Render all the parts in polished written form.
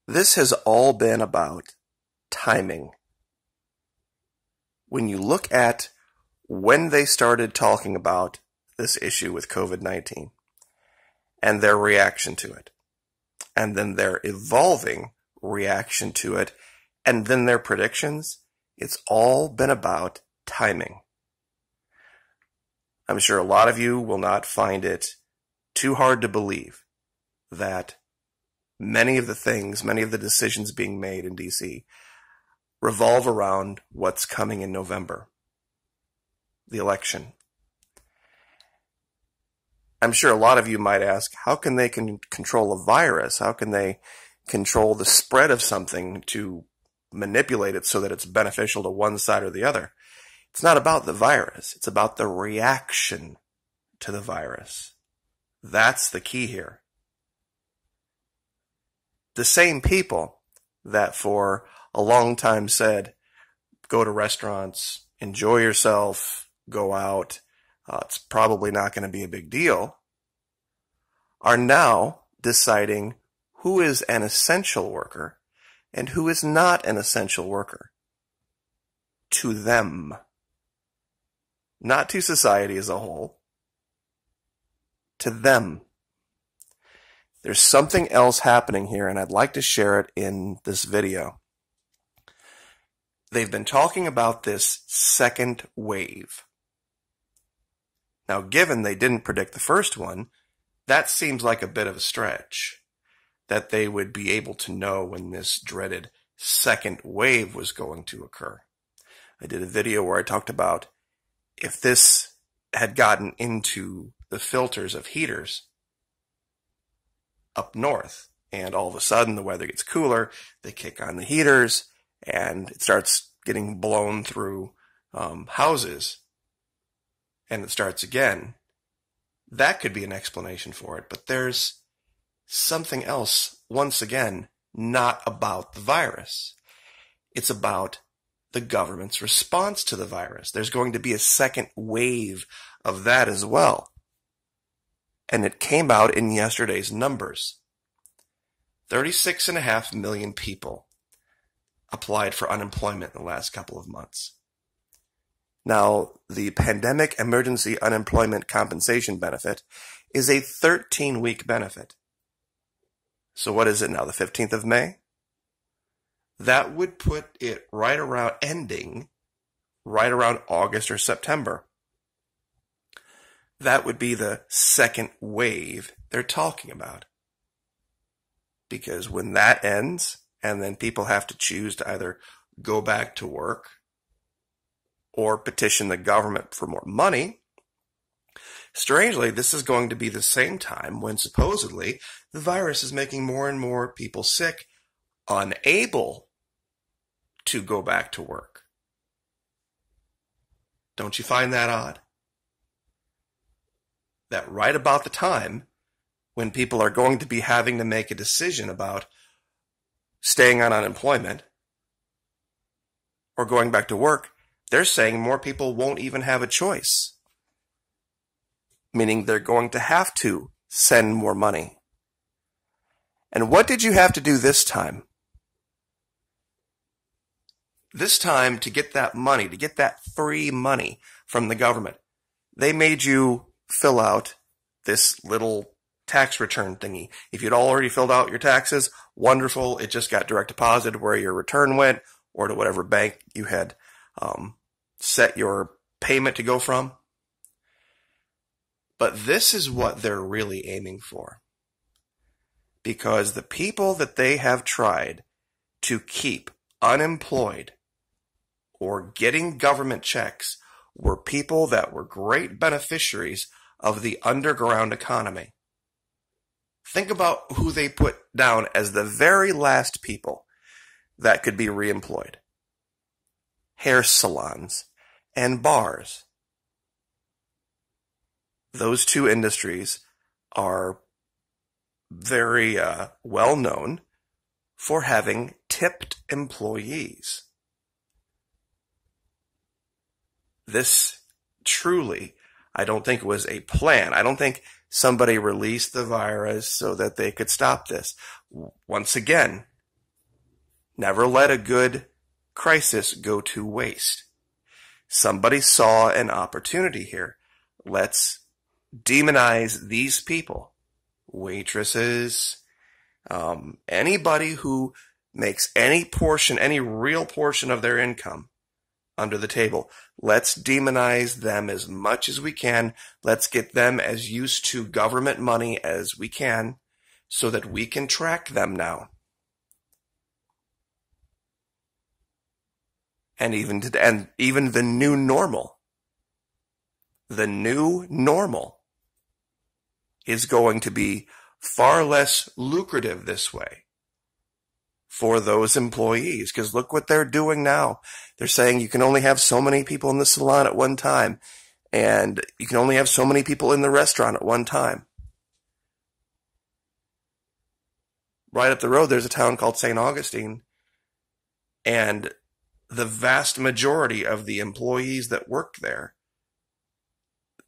This has all been about timing. When you look at when they started talking about this issue with COVID-19 and their reaction to it, and then their evolving reaction to it, and then their predictions, it's all been about timing. I'm sure a lot of you will not find it too hard to believe that many of the decisions being made in DC revolve around what's coming in November, the election. I'm sure a lot of you might ask, how can they control a virus? How can they control the spread of something to manipulate it so that it's beneficial to one side or the other? It's not about the virus. It's about the reaction to the virus. That's the key here. The same people that for a long time said, go to restaurants, enjoy yourself, go out, it's probably not going to be a big deal, are now deciding who is an essential worker and who is not an essential worker. To them. Not to society as a whole. To them. There's something else happening here, and I'd like to share it in this video. They've been talking about this second wave. Now, given they didn't predict the first one, that seems like a bit of a stretch, that they would be able to know when this dreaded second wave was going to occur. I did a video where I talked about if this had gotten into the filters of heaters up north, and all of a sudden the weather gets cooler, they kick on the heaters, and it starts getting blown through houses, and it starts again. That could be an explanation for it, but there's something else, once again, not about the virus. It's about the government's response to the virus. There's going to be a second wave of that as well. And it came out in yesterday's numbers. 36.5 million people applied for unemployment in the last couple of months. Now, the Pandemic Emergency Unemployment Compensation Benefit is a 13-week benefit. So what is it now, the 15th of May? That would put it right around ending, right around August or September. That would be the second wave they're talking about. Because when that ends, and then people have to choose to either go back to work or petition the government for more money, strangely, this is going to be the same time when supposedly the virus is making more and more people sick, unable to go back to work. Don't you find that odd? That right about the time when people are going to be having to make a decision about staying on unemployment or going back to work, they're saying more people won't even have a choice. Meaning they're going to have to send more money. And what did you have to do this time? This time, to get that money, to get that free money from the government, they made you fill out this little tax return thingy. If you'd already filled out your taxes, wonderful. It just got direct deposited where your return went or to whatever bank you had set your payment to go from. But this is what they're really aiming for. Because the people that they have tried to keep unemployed or getting government checks were people that were great beneficiaries of the underground economy. Think about who they put down as the very last people that could be reemployed. Hair salons and bars. Those two industries are very well known for having tipped employees. This truly, I don't think it was a plan. I don't think somebody released the virus so that they could stop this. Once again, Never let a good crisis go to waste. Somebody saw an opportunity here. Let's demonize these people. Waitresses, anybody who makes any portion, any real portion of their income under the table. Let's demonize them as much as we can. Let's get them as used to government money as we can so that we can track them now. And even the new normal. The new normal is going to be far less lucrative this way for those employees. Because look what they're doing now. They're saying you can only have so many people in the salon at one time, and you can only have so many people in the restaurant at one time. Right up the road, there's a town called St. Augustine, and the vast majority of the employees that work there,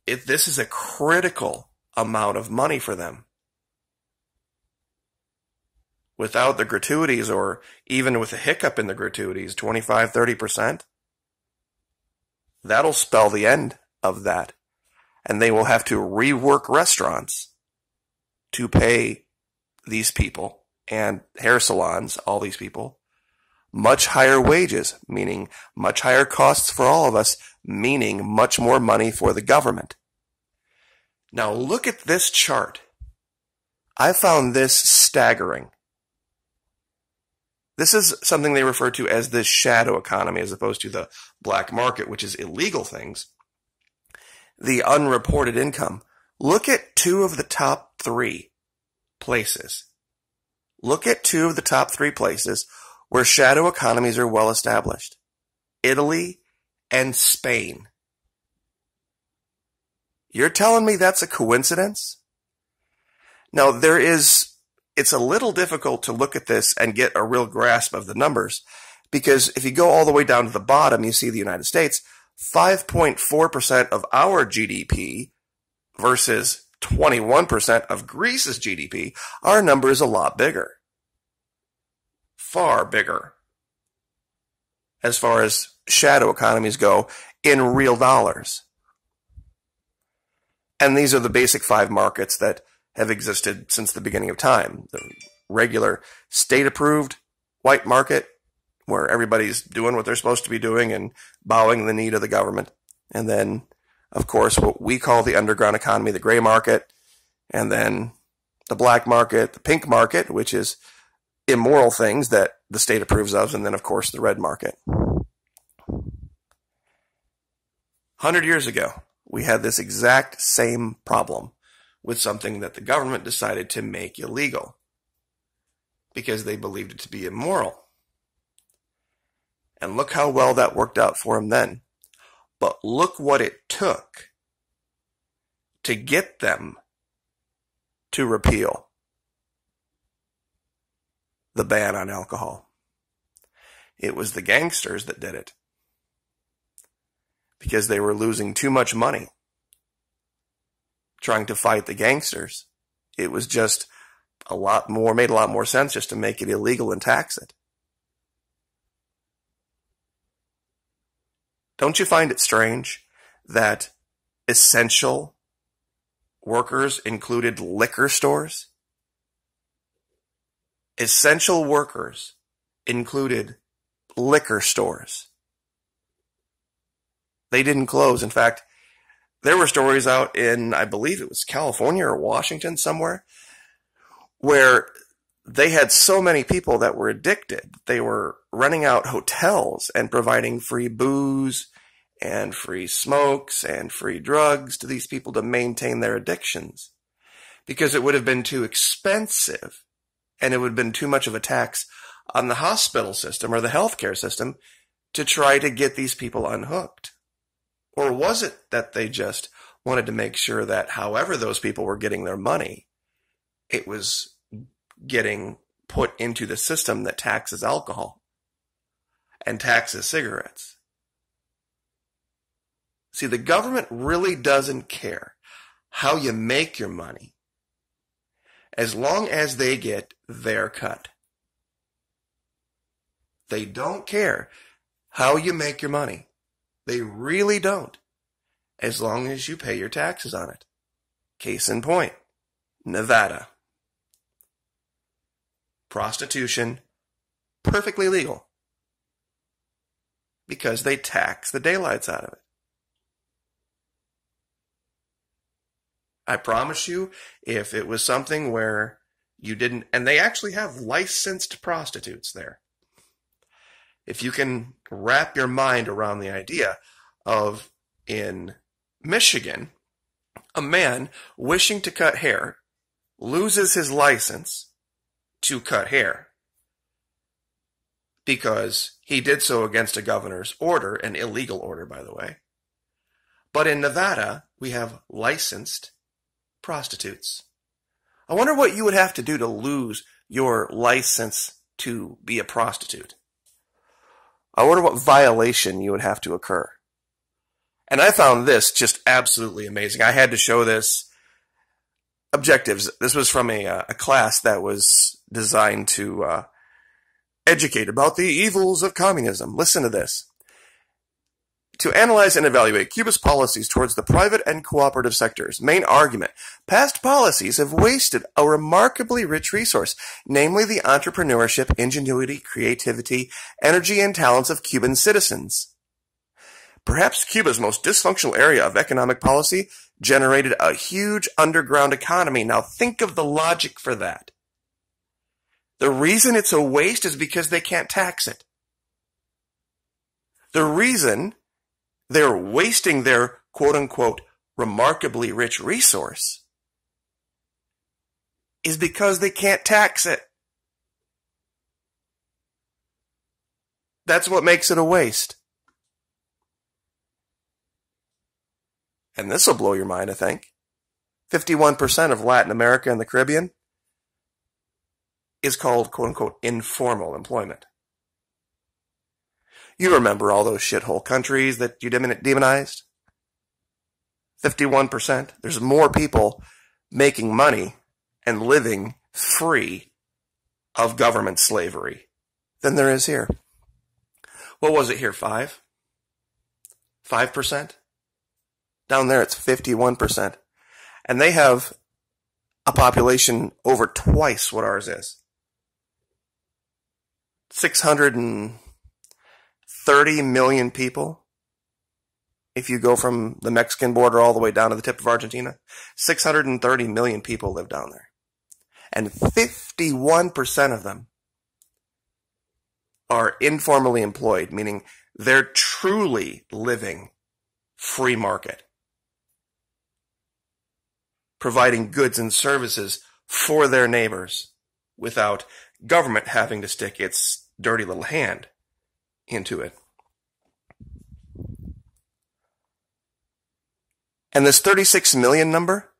this is a critical amount of money for them. Without the gratuities, or even with a hiccup in the gratuities, 25, 30%, that'll spell the end of that. And they will have to rework restaurants to pay these people and hair salons, all these people, much higher wages, meaning much higher costs for all of us, meaning much more money for the government. Now look at this chart. I found this staggering. This is something they refer to as the shadow economy as opposed to the black market, which is illegal things. The unreported income. Look at two of the top three places. Look at two of the top three places where shadow economies are well established. Italy and Spain. You're telling me that's a coincidence? Now, it's a little difficult to look at this and get a real grasp of the numbers, because if you go all the way down to the bottom, you see the United States, 5.4% of our GDP versus 21% of Greece's GDP. Our number is a lot bigger. Far bigger. As far as shadow economies go in real dollars. And these are the basic 5 markets that have existed since the beginning of time. The regular state-approved white market, where everybody's doing what they're supposed to be doing and bowing the knee to the government. And then, of course, what we call the underground economy, the gray market. And then the black market, the pink market, which is immoral things that the state approves of. And then, of course, the red market. 100 years ago, we had this exact same problem with something that the government decided to make illegal because they believed it to be immoral. And look how well that worked out for them then. But look what it took to get them to repeal the ban on alcohol. It was the gangsters that did it because they were losing too much money trying to fight the gangsters. It was just made a lot more sense just to make it illegal and tax it. Don't you find it strange that essential workers included liquor stores? Essential workers included liquor stores. They didn't close. In fact, there were stories out in, I believe it was California or Washington somewhere, where they had so many people that were addicted. They were renting out hotels and providing free booze and free smokes and free drugs to these people to maintain their addictions, because it would have been too expensive and it would have been too much of a tax on the hospital system or the healthcare system to try to get these people unhooked. Or was it that they just wanted to make sure that however those people were getting their money, it was getting put into the system that taxes alcohol and taxes cigarettes? See, the government really doesn't care how you make your money as long as they get their cut. They don't care how you make your money. They really don't, as long as you pay your taxes on it. Case in point, Nevada. Prostitution, perfectly legal, because they tax the daylights out of it. I promise you, if it was something where you didn't, and they actually have licensed prostitutes there. If you can wrap your mind around the idea of, in Michigan, a man wishing to cut hair loses his license to cut hair because he did so against a governor's order, an illegal order, by the way. But in Nevada, we have licensed prostitutes. I wonder what you would have to do to lose your license to be a prostitute. I wonder what violation you would have to occur. And I found this just absolutely amazing. I had to show this. Objectives. This was from a class that was designed to educate about the evils of communism. Listen to this. To analyze and evaluate Cuba's policies towards the private and cooperative sectors. Main argument. Past policies have wasted a remarkably rich resource, namely the entrepreneurship, ingenuity, creativity, energy, and talents of Cuban citizens. Perhaps Cuba's most dysfunctional area of economic policy generated a huge underground economy. Now think of the logic for that. The reason it's a waste is because they can't tax it. The reason they're wasting their quote-unquote remarkably rich resource is because they can't tax it. That's what makes it a waste. And this will blow your mind, I think. 51% of Latin America and the Caribbean is called, quote-unquote, informal employment. You remember all those shithole countries that you demonized? 51%. There's more people making money and living free of government slavery than there is here. What was it here, 5%? Down there it's 51%. And they have a population over twice what ours is. 630 million people. If you go from the Mexican border all the way down to the tip of Argentina, 630 million people live down there. And 51% of them are informally employed, meaning they're truly living free market, providing goods and services for their neighbors without government having to stick its dirty little hand into it. And this 36 million number,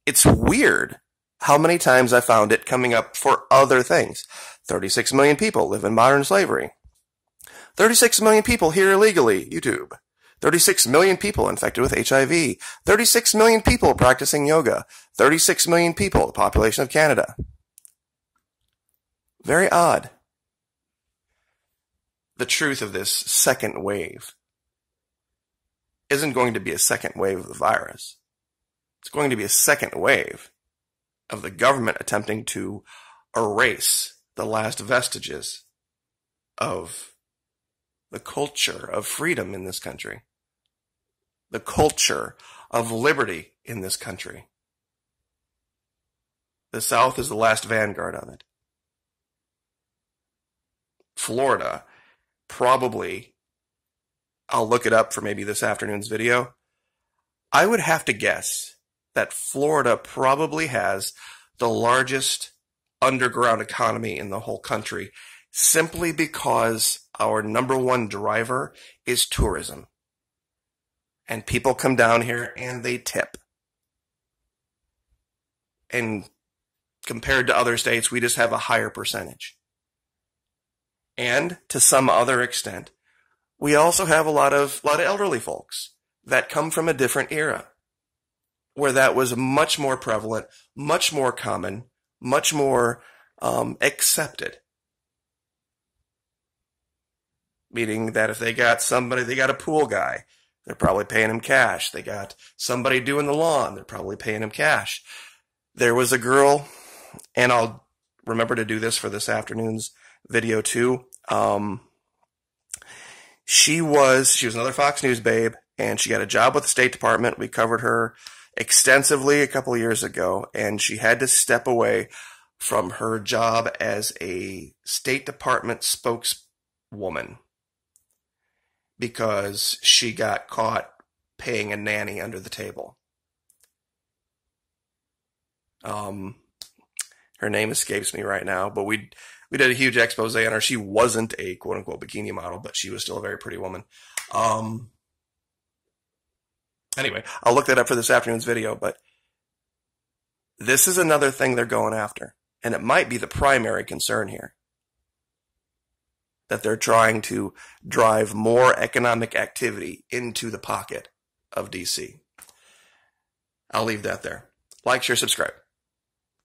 it's weird how many times I found it coming up for other things. 36 million people live in modern slavery. 36 million people here illegally, YouTube. 36 million people infected with HIV. 36 million people practicing yoga. 36 million people, the population of Canada. Very odd. The truth of this second wave isn't going to be a second wave of the virus. It's going to be a second wave of the government attempting to erase the last vestiges of the culture of freedom in this country, the culture of liberty in this country. The South is the last vanguard of it. Florida, probably, I'll look it up for maybe this afternoon's video. I would have to guess that Florida probably has the largest underground economy in the whole country, simply because our number one driver is tourism. And people come down here and they tip. And compared to other states, we just have a higher percentage. And to some other extent, we also have a lot of elderly folks that come from a different era, where that was much more prevalent, much more common, much more accepted. meaning that if they got somebody, they got a pool guy, they're probably paying him cash. They got somebody doing the lawn, they're probably paying him cash. There was a girl, and I'll remember to do this for this afternoon's video too. She was another Fox News babe, and she got a job with the State Department. We covered her extensively a couple of years ago, and she had to step away from her job as a State Department spokeswoman because she got caught paying a nanny under the table. Her name escapes me right now, but we did a huge expose on her. She wasn't a quote-unquote bikini model, but she was still a very pretty woman. Anyway, I'll look that up for this afternoon's video, but this is another thing they're going after, and it might be the primary concern here, that they're trying to drive more economic activity into the pocket of DC. I'll leave that there. Like, share, subscribe.